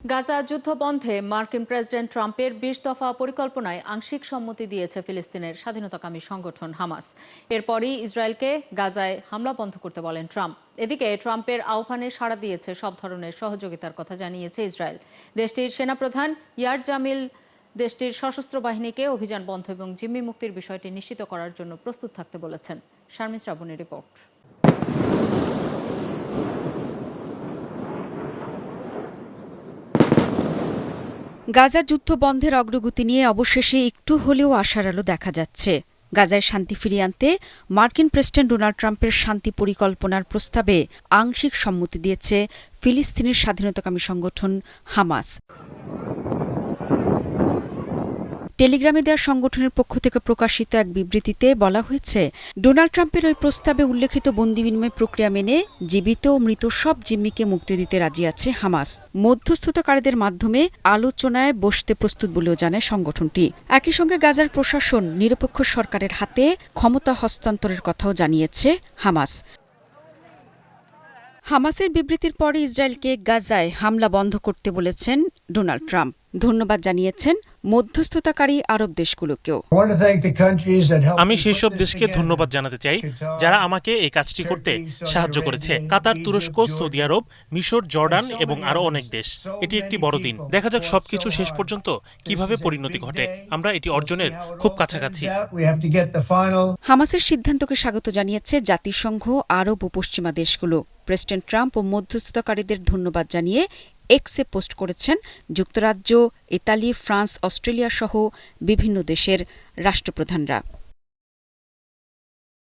গাজা যুদ্ধ বন্ধে মার্কিন প্রেসিডেন্ট ট্রাম্পের ২০ দফা পরিকল্পনায় আংশিক সম্মতি দিয়েছে ফিলিস্তিনের স্বাধীনতাকামী সংগঠন হামাস। এরপরই ইসরায়েলকে গাজায় হামলা বন্ধ করতে বলেন ট্রাম্প। এদিকে ট্রাম্পের আহ্বানে সাড়া দিয়েছে সব ধরনের সহযোগিতার কথা জানিয়েছে ইসরায়েল। দেশটির সেনাপ্রধান ইয়ার জামিল দেশটির সশস্ত্র বাহিনীকে অভিযান বন্ধ এবং জিম্মি মুক্তির বিষয়টি নিশ্চিত করার জন্য প্রস্তুত থাকতে বলেছেন। শারমিন শ্রাবণীর রিপোর্ট। গাজা যুদ্ধ বন্ধের অগ্রগতি নিয়ে অবশেষে একটু হলেও আশার আলো দেখা যাচ্ছে। গাজায় শান্তি ফিরিয়ে আনতে মার্কিন প্রেসিডেন্ট ডোনাল্ড ট্রাম্পের শান্তি পরিকল্পনার প্রস্তাবে আংশিক সম্মতি দিয়েছে ফিলিস্তিনের স্বাধীনতাকামী সংগঠন হামাস। টেলিগ্রামে দেওয়া সংগঠনের পক্ষ থেকে প্রকাশিত এক বিবৃতিতে বলা হয়েছে, ডোনাল্ড ট্রাম্পের ওই প্রস্তাবে উল্লেখিত বন্দি বিনিময় প্রক্রিয়া মেনে জীবিত ও মৃত সব জিম্মিকে মুক্তি দিতে রাজি আছে হামাস। মধ্যস্থতাকারীদের মাধ্যমে আলোচনায় বসতে প্রস্তুত বলেও জানায় সংগঠনটি। একই সঙ্গে গাজার প্রশাসন নিরপেক্ষ সরকারের হাতে ক্ষমতা হস্তান্তরের কথাও জানিয়েছে হামাস। হামাসের বিবৃতির পরে ইসরায়েলকে গাজায় হামলা বন্ধ করতে বলেছেন ডোনাল্ড ট্রাম্প। ধন্যবাদ জানিয়েছেন মধ্যস্থতাকারী আরব দেশগুলোকেও। আমি সেসব দেশকে ধন্যবাদ জানাতে চাই যারা আমাকে এই কাজটি করতে সাহায্য করেছে। কাতার, তুরস্ক, সৌদি আরব, মিশর, জর্ডান এবং আরো অনেক দেশ। এটি একটি বড় দিন। দেখা যাক সবকিছু শেষ পর্যন্ত কিভাবে পরিণতি ঘটে। আমরা এটি অর্জনের খুব কাছাকাছি। হামাসের সিদ্ধান্তকে স্বাগত জানিয়েছে জাতিসংঘ, আরব ও পশ্চিমা দেশগুলো। প্রেসিডেন্ট ট্রাম্প ও মধ্যস্থতাকারীদের ধন্যবাদ জানিয়ে এক্সে পোস্ট করেছেন যুক্তরাজ্য, ইতালি, ফ্রান্স, অস্ট্রেলিয়া সহ বিভিন্ন দেশের রাষ্ট্রপ্রধানরা।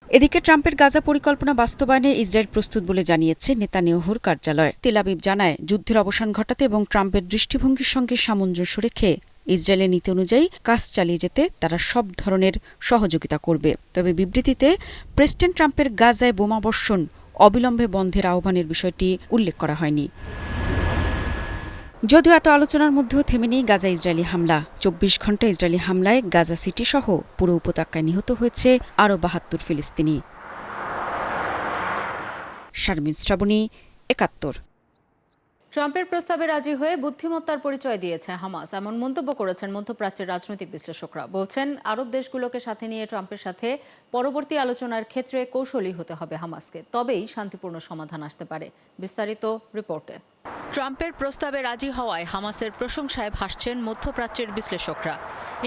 এদিকে ট্রাম্পের গাজা পরিকল্পনা বাস্তবায়নে ইসরায়েল প্রস্তুত বলে জানিয়েছে নেতানিয়াহুর কার্যালয়। তেল আবিব জানায়, যুদ্ধের অবসান ঘটাতে এবং ট্রাম্পের দৃষ্টিভঙ্গির সঙ্গে সামঞ্জস্য রেখে ইসরায়েলের নীতি অনুযায়ী কাজ চালিয়ে যেতে তারা সব ধরনের সহযোগিতা করবে। তবে বিবৃতিতে প্রেসিডেন্ট ট্রাম্পের গাজায় বোমাবর্ষণ অবিলম্বে বন্ধের আহ্বানের বিষয়টি উল্লেখ করা হয়নি। যদিও এত আলোচনার মধ্যেও থেমে নেই গাজা ইসরায়েলি হামলা। ২৪ ঘণ্টা ইসরায়েলি হামলায় গাজা সিটি সহ পুরো উপত্যকায় নিহত হয়েছে আরও ৭২ ফিলিস্তিনি। শারমিন শ্রাবণী, ৭১। ট্রাম্পের প্রস্তাবে রাজি হয়ে বুদ্ধিমত্তার পরিচয় দিয়েছে হামাস, এমন মন্তব্য করেছেন মধ্যপ্রাচ্যের রাজনৈতিক বিশ্লেষকরা। বলছেন, আরব দেশগুলোকে সাথে নিয়ে ট্রাম্পের সাথে পরবর্তী আলোচনার ক্ষেত্রে কৌশলী হতে হবে হামাসকে, তবেই শান্তিপূর্ণ সমাধান আসতে পারে। বিস্তারিত রিপোর্টে। ট্রাম্পের প্রস্তাবে রাজি হওয়ায় হামাসের প্রশংসায় ভাসছেন মধ্যপ্রাচ্যের বিশ্লেষকরা।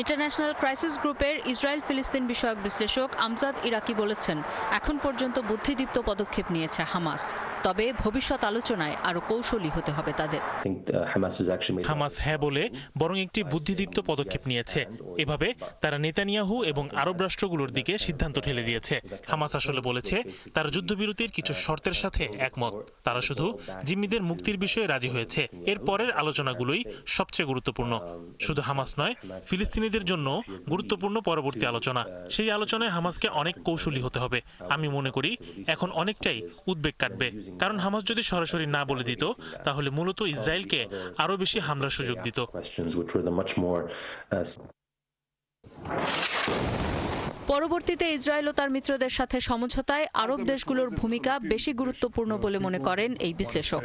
ইন্টারন্যাশনাল ক্রাইসিস গ্রুপের ইসরায়েল ফিলিস্তিন বিষয়ক বিশ্লেষক আমজাদ ইরাকি বলেছেন, এখন পর্যন্ত বুদ্ধিদীপ্ত পদক্ষেপ নিয়েছে হামাস, তবে ভবিষ্যৎ আলোচনায় আরও কৌশলী হতে হবে তাদের। হামাস হ্যাঁ বলে বরং একটি বুদ্ধিদীপ্ত পদক্ষেপ নিয়েছে। এভাবে তারা নেতানিয়াহু এবং আরব রাষ্ট্রগুলোর দিকে সিদ্ধান্ত ঠেলে দিয়েছে। হামাস আসলে বলেছে তারা যুদ্ধবিরতির কিছু শর্তের সাথে একমত। তারা শুধু জিম্মিদের মুক্তির বিষয়ে রাজি হয়েছে। এর পরের আলোচনাগুলোই সবচেয়ে গুরুত্বপূর্ণ। শুধু হামাস নয়, ফিলিস্তিনিদের জন্য গুরুত্বপূর্ণ পরবর্তী আলোচনা। সেই আলোচনায় হামাসকে অনেক কৌশলী হতে হবে। আমি মনে করি এখন অনেকটাই উদ্বেগ কাটবে, কারণ হামাস যদি সরাসরি না বলে দিত তাহলে মূলত ইসরায়েলকে আরো বেশি হামলার সুযোগ দিত। পরবর্তীতে ইসরায়েল ও তার মিত্রদের সাথে সমঝোতায় আরব দেশগুলোর ভূমিকা বেশি গুরুত্বপূর্ণ বলে মনে করেন এই বিশ্লেষক।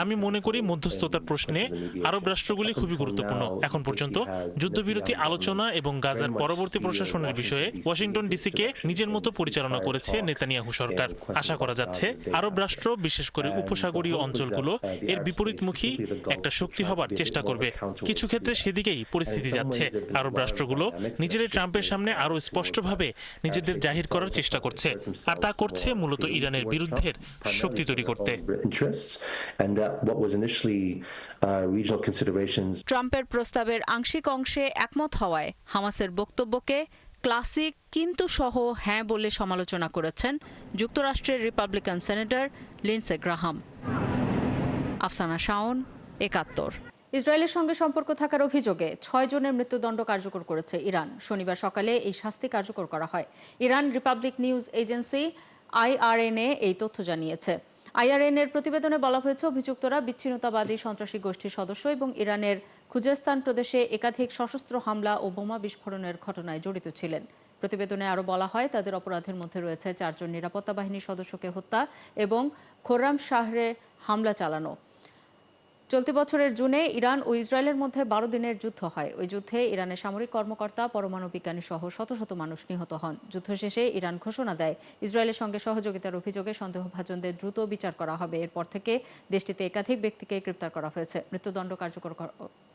আমি মনে করি মধ্যস্থতার প্রশ্নে আরব রাষ্ট্রগুলি খুবই গুরুত্বপূর্ণ। এখন পর্যন্ত যুদ্ধবিরতি আলোচনা এবং গাজার পরবর্তী প্রশাসনের বিষয়ে ওয়াশিংটন ডিসিকে নিজের মতো পরিচালনা করেছে নেতানিয়াহু সরকার। আশা করা যাচ্ছে আরব রাষ্ট্র, বিশেষ করে উপসাগরীয় অঞ্চলগুলো এর বিপরীতমুখী একটা শক্তি হবার চেষ্টা করবে। কিছু ক্ষেত্রে সেদিকেই পরিস্থিতি যাচ্ছে। আরব রাষ্ট্রগুলো নিজেরাই ট্রাম্পের সামনে আরো স্পষ্টভাবে নিজেদের জাহির করার চেষ্টা করছে, আর তা করছে মূলত ইরানের বিরুদ্ধে শক্তি তৈরি করতে। ট্রাম্পের প্রস্তাবের আংশিক অংশে একমত হওয়ায় হামাসের বক্তব্যকে ক্লাসিক কিন্তু সহ হ্যাঁ বলে সমালোচনা করেছেন যুক্তরাষ্ট্রের Republican senator Lindsey Graham. Afsana Shaon, ৭১। ইসরায়েলের সঙ্গে সম্পর্ক থাকার অভিযোগে ৬ জনের মৃত্যুদণ্ড কার্যকর করেছে ইরান। শনিবার সকালে এই শাস্তি কার্যকর করা হয়। Iran Republic news agency IRNA এই তথ্য জানিয়েছে। IRN এর প্রতিবেদনে বলা হয়েছে, অভিযুক্তরা বিচ্ছিন্নতাবাদী সন্ত্রাসী গোষ্ঠীর সদস্য এবং ইরানের খুজেস্তান প্রদেশে একাধিক সশস্ত্র হামলা ও বোমা বিস্ফোরণের ঘটনায় জড়িত ছিলেন। প্রতিবেদনে আরও বলা হয়, তাদের অপরাধের মধ্যে রয়েছে 4 জন নিরাপত্তা বাহিনীর সদস্যকে হত্যা এবং খোররাম শাহরে হামলা চালানো। চলতি বছরের জুনে ইরান ও ইসরায়েলের মধ্যে 12 দিনের যুদ্ধ হয়। ওই যুদ্ধে ইরানের সামরিক কর্মকর্তা, পরমাণু বিজ্ঞানী সহ শত শত মানুষ নিহত হন। যুদ্ধ শেষে ইরান ঘোষণা দেয়, ইসরায়েলের সঙ্গে সহযোগিতার অভিযোগে সন্দেহভাজনদের দ্রুত বিচার করা হবে। এরপর থেকে দেশটিতে একাধিক ব্যক্তিকে গ্রেপ্তার করা হয়েছে। মৃত্যুদণ্ড কার্যকর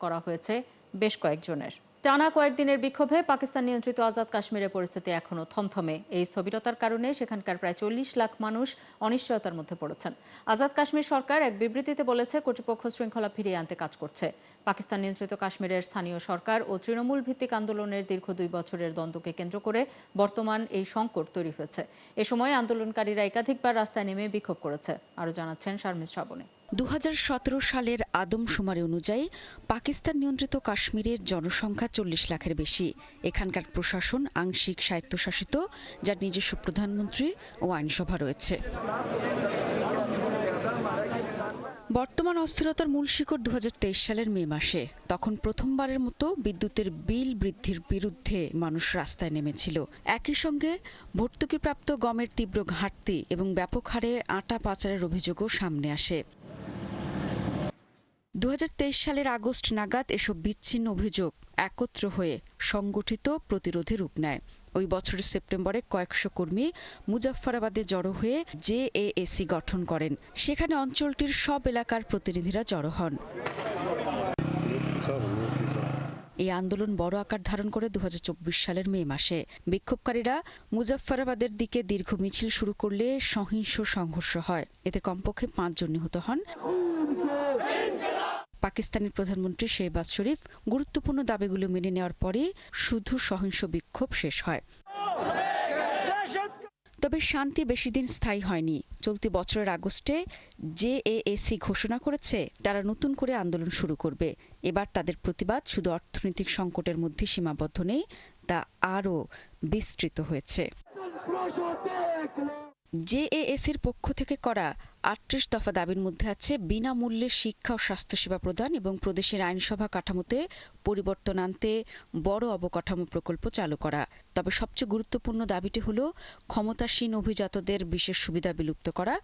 করা হয়েছে বেশ কয়েকজনের। টানা কয়েকদিনের বিক্ষোভে পাকিস্তান নিয়ন্ত্রিত আজাদ কাশ্মীরের পরিস্থিতি এখনও থমথমে। এই স্থবিরতার কারণে সেখানকার প্রায় 40 লাখ মানুষ অনিশ্চয়তার মধ্যে পড়েছেন। আজাদ কাশ্মীর সরকার এক বিবৃতিতে বলেছে, কর্তৃপক্ষ শৃঙ্খলা ফিরিয়ে আনতে কাজ করছে। পাকিস্তান নিয়ন্ত্রিত কাশ্মীরের স্থানীয় সরকার ও তৃণমূল ভিত্তিক আন্দোলনের দীর্ঘ 2 বছরের দ্বন্দ্বকে কেন্দ্র করে বর্তমান এই সংকট তৈরি হয়েছে। এ সময় আন্দোলনকারীরা একাধিকবার রাস্তায় নেমে বিক্ষোভ করেছে। আরও জানাচ্ছেন শারমিন শ্রাবণী। 2017 সালের আদমশুমারি অনুযায়ী পাকিস্তান নিয়ন্ত্রিত কাশ্মীরের জনসংখ্যা 40 লাখের বেশি। এখানকার প্রশাসন আংশিক স্বায়ত্তশাসিত, যার নিজস্ব প্রধানমন্ত্রী ও আইনসভা রয়েছে। বর্তমান অস্থিরতার মূল শিকড় 2023 সালের মে মাসে। তখন প্রথমবারের মতো বিদ্যুতের বিল বৃদ্ধির বিরুদ্ধে মানুষ রাস্তায় নেমেছিল। একই সঙ্গে ভর্তুকিপ্রাপ্ত গমের তীব্র ঘাটতি এবং ব্যাপক হারে আটা পাচারের অভিযোগও সামনে আসে। 2023 সালের আগস্ট নাগাদ এসব বিচ্ছিন্ন অভিযোগ একত্র হয়ে সংগঠিত প্রতিরোধে রূপ নেয়। ওই বছরের সেপ্টেম্বরে কয়েকশো কর্মী মুজাফফরাবাদে জড়ো হয়ে জেএএসি গঠন করেন। সেখানে অঞ্চলটির সব এলাকার প্রতিনিধিরা জড়ো হন। এই আন্দোলন বড় আকার ধারণ করে 2024 সালের মে মাসে। বিক্ষোভকারীরা মুজাফফরাবাদের দিকে দীর্ঘ মিছিল শুরু করলে সহিংস সংঘর্ষ হয়। এতে কমপক্ষে 5 জন নিহত হন। পাকিস্তানের প্রধানমন্ত্রী শেহবাজ শরীফ গুরুত্বপূর্ণ দাবিগুলো মেনে নেওয়ার পরে শুধু সহিংস বিক্ষোভ শেষ হয়। তবে শান্তি বেশি দিন স্থায়ী হয়নি। চলতি বছরের আগস্টে জেএএসি ঘোষণা করেছে তারা নতুন করে আন্দোলন শুরু করবে। এবার তাদের প্রতিবাদ শুধু অর্থনৈতিক সংকটের মধ্যে সীমাবদ্ধ নেই, তা আরও বিস্তৃত হয়েছে। জেএএসির পক্ষ থেকে করা 38 দফা দাবির মধ্যে আছে বিনামূল্যে শিক্ষা ও স্বাস্থ্যসেবা প্রদান এবং প্রদেশের আইনসভা কাঠামোতে পরিবর্তন আনতে বড় অবকাঠামো প্রকল্প চালু করা। তবে সবচেয়ে গুরুত্বপূর্ণ দাবিটি হল ক্ষমতাসীন অভিজাতদের বিশেষ সুবিধা বিলুপ্ত করা।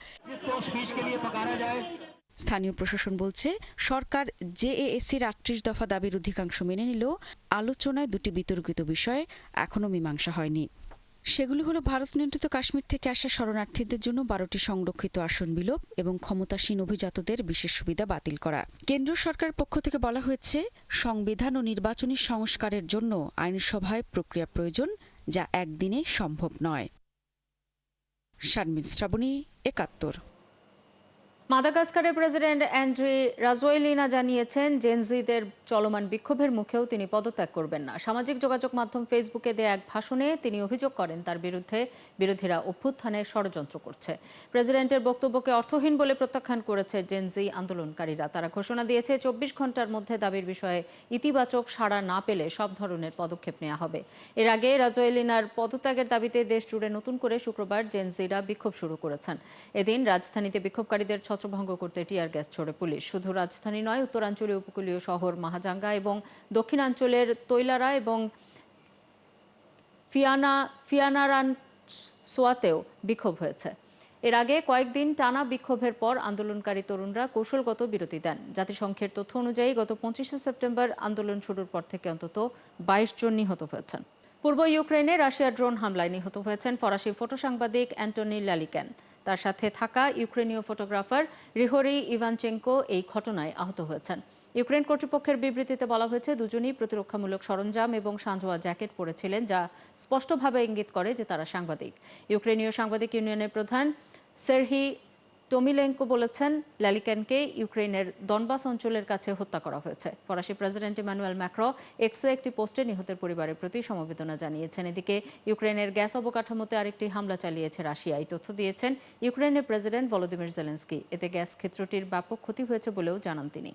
স্থানীয় প্রশাসন বলছে, সরকার জেএএসির 38 দফা দাবির অধিকাংশ মেনে নিলেও আলোচনায় দুটি বিতর্কিত বিষয় এখনও মীমাংসা হয়নি। সেগুলো হলো ভারত নিয়ন্ত্রিত কাশ্মীর থেকে আসা শরণার্থীদের জন্য 12টি সংরক্ষিত আসন বিলোপ এবং ক্ষমতাসীন অভিজাতদের বিশেষ সুবিধা বাতিল করা। কেন্দ্রীয় সরকারের পক্ষ থেকে বলা হয়েছে, সংবিধান ও নির্বাচনী সংস্কারের জন্য আইনসভায় প্রক্রিয়া প্রয়োজন, যা একদিনে সম্ভব নয়। শারমিন শ্রাবণী, 71। মাদাগাস্কারের প্রেসিডেন্ট অ্যান্ড্রি রাজোয়েলিনা জানিয়েছেন, জেনজিদের চলমান বিক্ষোভের মুখেও তিনি পদত্যাগ করবেন না। সামাজিক যোগাযোগ মাধ্যম ফেসবুকে দেয়া এক ভাষণে তিনি অভিযোগ করেন, তার বিরুদ্ধে বিরোধীরা অভ্যুত্থানের ষড়যন্ত্র করছে। প্রেসিডেন্টের বক্তব্যকে অর্থহীন বলে প্রত্যাখ্যান করেছে জেনজি আন্দোলনকারীরা। তারা ঘোষণা দিয়েছে, 24 ঘন্টার মধ্যে দাবির বিষয়ে ইতিবাচক সাড়া না পেলে সব ধরনের পদক্ষেপ নেওয়া হবে। এর আগে রাজোয়েলিনার পদত্যাগের দাবিতে দেশ জুড়ে নতুন করে শুক্রবার জেনজিরা বিক্ষোভ শুরু করেছেন। এদিন রাজধানীতে বিক্ষোভকারীদের ছত্রভঙ্গ করতে টিয়ার গ্যাস ছোড়ে পুলিশ। শুধু রাজধানী নয়, উত্তরাঞ্চলীয় উপকূলীয় শহর মাহাজাঙ্গা এবং দক্ষিণাঞ্চলের তৈলারা এবং ফিয়ানারানসোয়াতেও বিক্ষোভ হয়েছে। এর আগে কয়েকদিন টানা বিক্ষোভের পর আন্দোলনকারী তরুণরা কৌশলগত বিরতি দেন। জাতিসংঘের তথ্য অনুযায়ী গত 25 সেপ্টেম্বর আন্দোলন শুরুর পর থেকে অন্তত 22 জন নিহত হয়েছেন। পূর্ব ইউক্রেনে রাশিয়ার ড্রোন হামলায় নিহত হয়েছেন ফরাসি ফটো সাংবাদিক অ্যান্টনি ল্যালিক্যান। তার সাথে থাকা ইউক্রেনীয় ফটোগ্রাফার রিহরি ইভানচেঙ্কো এই ঘটনায় আহত হয়েছেন। ইউক্রেন কর্তৃপক্ষের বিবৃতিতে বলা হয়েছে, দুজনই প্রতিরক্ষামূলক সরঞ্জাম এবং সাঁজোয়া জ্যাকেট পরেছিলেন, যা স্পষ্টভাবে ইঙ্গিত করে যে তারা সাংবাদিক। ইউক্রেনীয় সাংবাদিক ইউনিয়নের প্রধান সেরহি টমিলেঙ্কো বলেছেন, ল্যালিক্যানকে ইউক্রেনের দনবাস অঞ্চলের কাছে হত্যা করা হয়েছে। ফরাসি প্রেসিডেন্ট ইমানুয়েল ম্যাক্রো এক্সে একটি পোস্টে নিহতের পরিবারের প্রতি সমবেদনা জানিয়েছেন। এদিকে ইউক্রেনের গ্যাস অবকাঠামোতে আরেকটি হামলা চালিয়েছে রাশিয়া। এই তথ্য দিয়েছেন ইউক্রেনের প্রেসিডেন্ট ভলোদিমির জেলেনস্কি। এতে গ্যাস ক্ষেত্রটির ব্যাপক ক্ষতি হয়েছে বলেও জানান তিনি।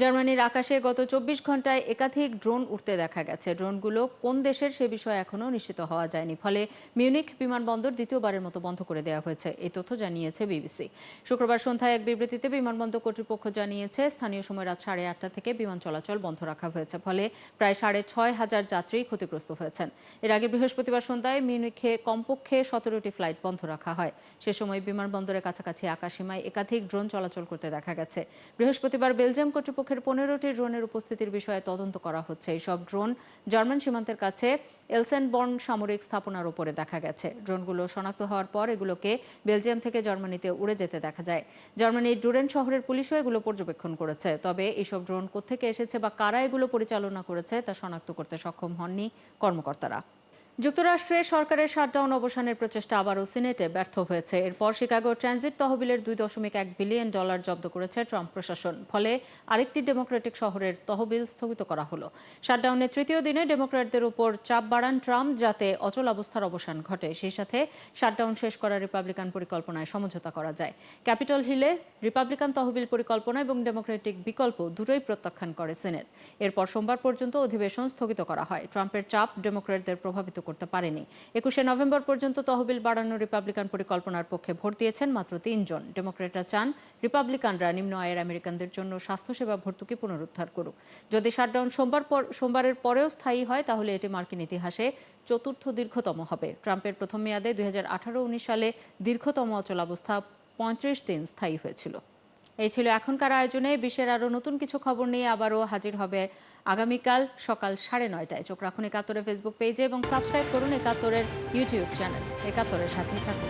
জার্মানির আকাশে গত 24 ঘন্টায় একাধিক ড্রোন উঠতে দেখা গেছে। ড্রোনগুলো কোন দেশের সে বিষয়ে এখনও নিশ্চিত হওয়া যায়নি। ফলে মিউনিখ বিমানবন্দর দ্বিতীয়বারের মতো বন্ধ করে দেওয়া হয়েছে, এই তথ্য জানিয়েছে বিবিসি। শুক্রবার সন্ধ্যায় এক বিবৃতিতে বিমানবন্দর কর্তৃপক্ষ জানিয়েছে, স্থানীয় সময় রাত 8:30 থেকে বিমান চলাচল বন্ধ রাখা হয়েছে। ফলে প্রায় 6,500 যাত্রী ক্ষতিগ্রস্ত হয়েছেন। এর আগে বৃহস্পতিবার সন্ধ্যায় মিউনিখে কমপক্ষে 17টি ফ্লাইট বন্ধ রাখা হয়। সে সময় বিমানবন্দরের কাছাকাছি আকাশসীমায় একাধিক ড্রোন চলাচল করতে দেখা গেছে। বৃহস্পতিবার বেলজিয়াম কর্তৃপক্ষের 15টি ড্রোনের উপস্থিতির বিষয়ে তদন্ত করা হচ্ছে। এইসব ড্রোন জার্মান সীমান্তের কাছে এলসেনবর্ন সামরিক স্থাপনার উপরে দেখা গেছে। ড্রোনগুলো শনাক্ত হওয়ার পর এগুলোকে বেলজিয়াম থেকে জার্মানিতে উড়ে যেতে দেখা যায়। জার্মানির ডুরেন শহরের পুলিশও এগুলো পর্যবেক্ষণ করেছে। তবে এইসব ড্রোন কোত্থেকে এসেছে বা কারা এগুলো পরিচালনা করেছে তা শনাক্ত করতে সক্ষম হননি কর্মকর্তারা। যুক্তরাষ্ট্রে সরকারের শাটডাউন অবসানের প্রচেষ্টা আবারও সিনেটে ব্যর্থ হয়েছে। এরপর শিকাগো ট্রানজিট তহবিলের $2.1 বিলিয়ন জব্দ করেছে ট্রাম্প প্রশাসন। ফলে আরেকটি ডেমোক্রেটিক শহরের তহবিল স্থগিত করা হলো। শাটডাউনের তৃতীয় দিনে ডেমোক্র্যাটদের উপর চাপ বাড়ান ট্রাম্প, যাতে অচল অবস্থার অবসান ঘটে। সেই সাথে শাটডাউন শেষ করা রিপাবলিকান পরিকল্পনায় সমঝোতা করা যায়। ক্যাপিটল হিলে রিপাবলিকান তহবিল পরিকল্পনা এবং ডেমোক্রেটিক বিকল্প দুটোই প্রত্যাখ্যান করে সিনেট। এরপর সোমবার পর্যন্ত অধিবেশন স্থগিত করা হয়। ট্রাম্পের চাপ ডেমোক্র্যাটদের প্রভাবিত করতে পারেনি। 21শে নভেম্বর পর্যন্ত তহবিল বাড়ানোর রিপাবলিকান পরিকল্পনার পক্ষে ভোট দিয়েছেন মাত্র 3 জন। ডেমোক্র্যাটরা চান রিপাবলিকানরা নিম্ন আয়ের আমেরিকানদের জন্য স্বাস্থ্যসেবা ভর্তুকি পুনরুদ্ধার করুক। যদি শাটডাউন সোমবারের পরেও স্থায়ী হয়, তাহলে এটি মার্কিন ইতিহাসে চতুর্থ দীর্ঘতম হবে। ট্রাম্পের প্রথম মেয়াদে 2018-19 সালে দীর্ঘতম অচলাবস্থা 35 দিন স্থায়ী হয়েছিল। এই ছিল এখনকার আয়োজনে। বিশ্বের আরও নতুন কিছু খবর নিয়ে আবারও হাজির হবে আগামীকাল সকাল 9:30টায়। চোখ রাখুন একাত্তরের ফেসবুক পেজে এবং সাবস্ক্রাইব করুন একাত্তরের ইউটিউব চ্যানেল। একাত্তরের সাথেই থাকুন।